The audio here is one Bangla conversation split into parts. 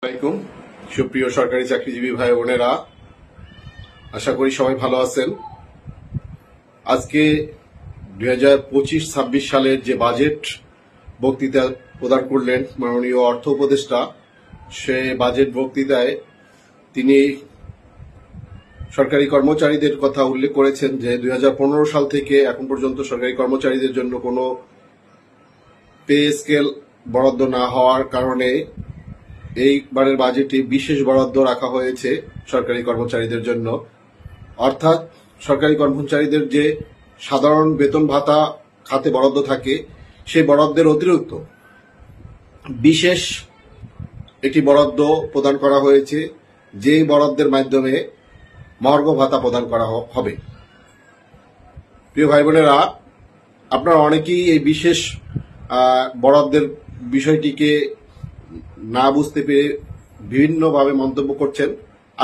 আসসালামাইকুম সুপ্রিয় সরকারি চাকরিজীবী ভাই বোনেরা, আশা করি সবাই ভালো আছেন। আজকে 2025-26 সালের যে বাজেট বক্তৃতা প্রদান করলেন মাননীয় অর্থ উপদেষ্টা, সে বাজেট বক্তৃতায় তিনি সরকারি কর্মচারীদের কথা উল্লেখ করেছেন যে 2015 সাল থেকে এখন পর্যন্ত সরকারি কর্মচারীদের জন্য কোনো পে স্কেল বরাদ্দ না হওয়ার কারণে এইবারের বাজেটে বিশেষ বরাদ্দ রাখা হয়েছে সরকারি কর্মচারীদের জন্য। অর্থাৎ সরকারি কর্মচারীদের যে সাধারণ বেতন ভাতা খাতে বরাদ্দ থাকে, সেই বরাদ্দের অতিরিক্ত বিশেষ একটি বরাদ্দ প্রদান করা হয়েছে, যেই বরাদ্দের মাধ্যমে মহার্ঘ ভাতা প্রদান করা হবে। প্রিয় ভাই বোনেরা, আপনারা অনেকেই এই বিশেষ বরাদ্দের বিষয়টিকে না বুঝতে পেরে বিভিন্নভাবে মন্তব্য করছেন।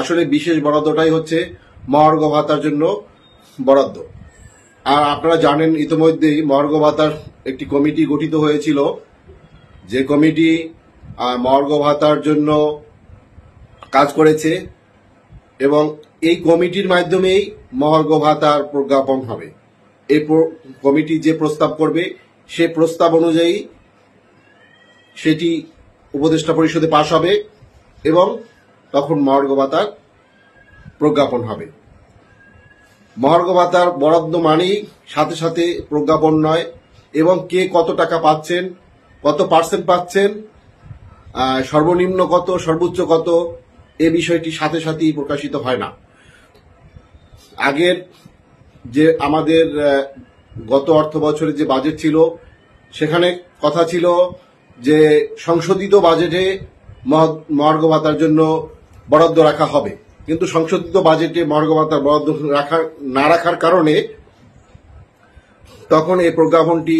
আসলে বিশেষ বরাদ্দটাই হচ্ছে মহার্ঘ ভাতার জন্য বরাদ্দ। আর আপনারা জানেন ইতিমধ্যেই মহার্ঘ ভাতার একটি কমিটি গঠিত হয়েছিল, যে কমিটি মহার্ঘ ভাতার জন্য কাজ করেছে এবং এই কমিটির মাধ্যমেই মহার্ঘ ভাতার প্রজ্ঞাপন হবে। এই কমিটি যে প্রস্তাব করবে সেই প্রস্তাব অনুযায়ী সেটি উপদেষ্টা পরিষদে পাশ হবে এবং তখন মহার্ঘ ভাতার প্রজ্ঞাপন হবে। মহার্ঘ ভাতার বরাদ্দ মানেই সাথে সাথে প্রজ্ঞাপন নয়, এবং কে কত টাকা পাচ্ছেন, কত পার্সেন্ট পাচ্ছেন, সর্বনিম্ন কত, সর্বোচ্চ কত, এ বিষয়টি সাথে সাথেই প্রকাশিত হয় না। আগের যে আমাদের গত অর্থ বছরের যে বাজেট ছিল, সেখানে কথা ছিল যে সংশোধিত বাজেটে মহার্ঘ ভাতার জন্য বরাদ্দ রাখা হবে, কিন্তু সংশোধিত বাজেটে মহার্ঘ ভাতার বরাদ্দ না রাখার কারণে তখন এই প্রজ্ঞাপনটি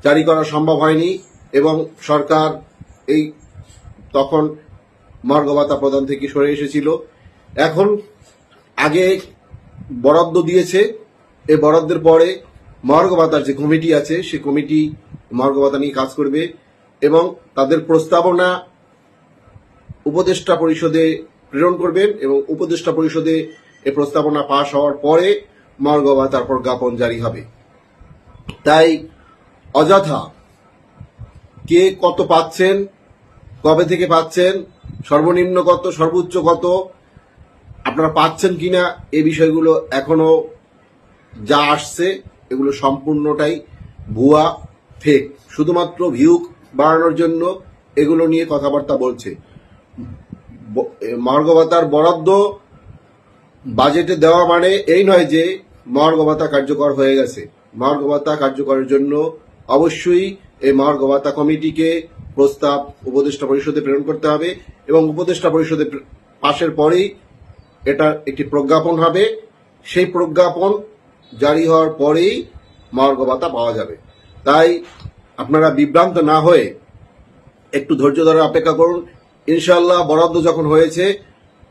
জারি করা সম্ভব হয়নি এবং সরকার তখন মহার্ঘ ভাতা প্রদান থেকে সরে এসেছিল। এখন আগে বরাদ্দ দিয়েছে, এই বরাদ্দের পরে মহার্ঘ ভাতার যে কমিটি আছে, সেই কমিটি মহার্ঘ ভাতা নিয়ে কাজ করবে এবং তাদের প্রস্তাবনা উপদেষ্টা পরিষদে প্রেরণ করবেন এবং উপদেষ্টা পরিষদে এই প্রস্তাবনা পাশ হওয়ার পরে মহার্ঘ ভাতার প্রজ্ঞাপন জারি হবে। তাই অযথা কে কত পাচ্ছেন, কবে থেকে পাচ্ছেন, সর্বনিম্ন কত, সর্বোচ্চ কত, আপনারা পাচ্ছেন কিনা, এই বিষয়গুলো এখনো যা আসছে এগুলো সম্পূর্ণটাই ভুয়া, ফেক। শুধুমাত্র ভিউ বাড়ানোর জন্য এগুলো নিয়ে কথাবার্তা বলছে। মহার্ঘ ভাতার বরাদ্দ বাজেটে দেওয়া মানে এই নয় যে মহার্ঘ ভাতা কার্যকর হয়ে গেছে। মহার্ঘ ভাতা কার্যকরের জন্য অবশ্যই এই মহার্ঘ ভাতা কমিটিকে প্রস্তাব উপদেষ্টা পরিষদে প্রেরণ করতে হবে এবং উপদেষ্টা পরিষদে পাশের পরেই এটা একটি প্রজ্ঞাপন হবে। সেই প্রজ্ঞাপন জারি হওয়ার পরেই মহার্ঘ ভাতা পাওয়া যাবে। তাই আপনারা বিভ্রান্ত না হয়ে একটু ধৈর্য ধরে অপেক্ষা করুন। ইনশাআল্লাহ বরাদ্দ যখন হয়েছে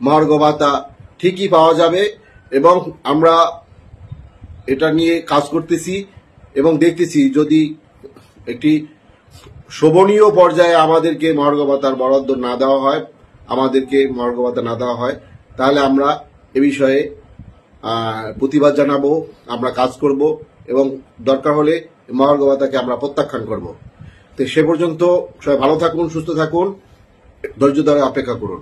মহার্ঘ ভাতা ঠিকই পাওয়া যাবে এবং আমরা এটা নিয়ে কাজ করতেছি এবং দেখতেছি যদি একটি শোভনীয় পর্যায়ে আমাদেরকে মহার্ঘ ভাতার বরাদ্দ না দেওয়া হয়, তাহলে আমরা এ বিষয়ে প্রতিবাদ জানাবো, আমরা কাজ করব এবং দরকার হলে মহার্ঘ ভাতাকে আমরা প্রত্যাখ্যান করব। তো সে পর্যন্ত সবাই ভালো থাকুন, সুস্থ থাকুন, ধৈর্য ধরে অপেক্ষা করুন।